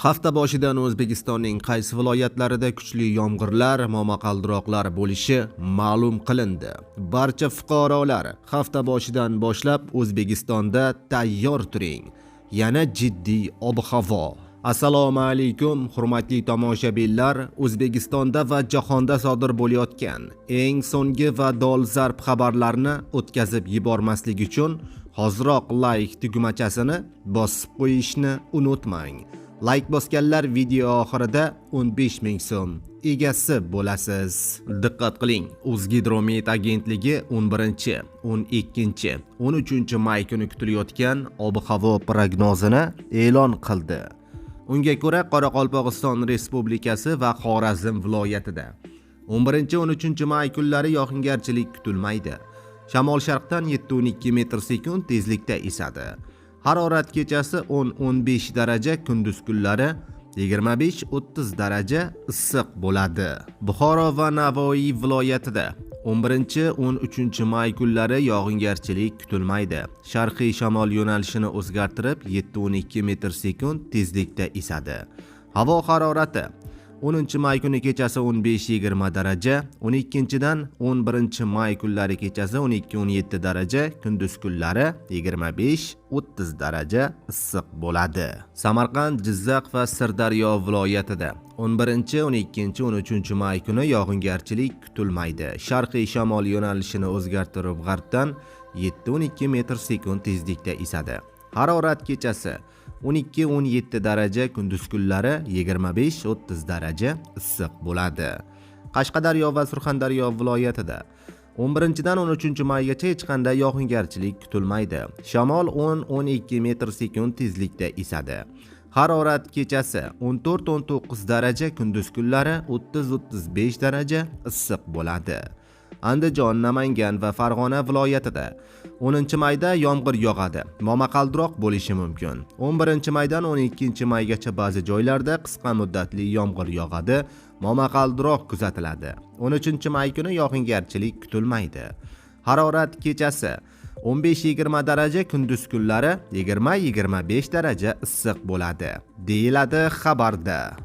Hafta boshidan O'zbekistonning qaysi viloyatlarida kuchli yomg'irlar, momaqaldiroqlar bo'lishi ma'lum qilindi. Barcha fuqarolar hafta boshidan boshlab O'zbekistonda tayyor turing. Yana jiddiy ob-havo. Assalomu alaykum, hurmatli tomoshabinlar. O'zbekistonda va jahonda sodir bo'layotgan eng so'nggi va dolzarb xabarlarni o'tkazib yubormaslik uchun hoziroq like tugmachasini bosib qo'yishni unutmang. Like bosganlar video oxirida 15 ming so'm egasi bo'lasiz. Diqqat qiling, O'zgidromet agentligi 11, 12, 13 may kuni kutilayotgan ob-havo prognozini e'lon qildi. Unga ko'ra, Qoraqalpog'iston Respublikasi va Xorazm viloyatida 11-13 may kunlari yog'ingarchilik kutilmaydi. Shamol sharqdan 7-12 metr/sekund tezlikda esadi. Harorat kechasi 10-15 daraja, kunduz kunlari 25-30 daraja issiq bo'ladi. Buxoro va Navoiy viloyatida 11-13 may kunlari yog'ingarchilik kutilmaydi. Sharqiy shamol yo'nalishini o'zgartirib 7-12 metr/sekund tezlikda esadi. Havo harorati 10 may kuni kechasi 15-20 daraja, 12-dan 11 may kunlari kechasi 12-17 daraja, kunduz kunlari 25-30 daraja issiq bo'ladi. Samarqand, Jizzax va Sirdaryo viloyatida 11, 12, 13 may kuni yog'ingarchilik kutilmaydi. Sharqiy shamol yo'nalishini o'zgartirib g'arbdan 7-12 metr/sekund tezlikda esadi. Harorat kechasi 12-17 daraja, kunduz kunlari 25-30 daraja issiq bo'ladi. Qashqadaryo va Surxondaryo viloyatida 11-dan 13 maygacha hech qanday yog'ingarchilik kutilmaydi. Shamol 10-12 metr/sekund tezlikda esadi. Harorat kechasi 14-19 daraja, kunduz kunlari 30-35 daraja issiq bo'ladi. Andijon, Namangan va Farg'ona viloyatida 10 mayda yomg'ir yog'adi. Momaqaldiroq bo'lishi mumkin. 11 maydan 12 maygacha ba'zi joylarda qisqa muddatli yomg'ir yog'adi. Momaqaldiroq kuzatiladi. 13 may kuni yog'ingarchilik kutilmaydi. Harorat kechasi 15-20 daraja, kunduz kunlari 20-25 daraja issiq bo'ladi, deyiladi xabarda.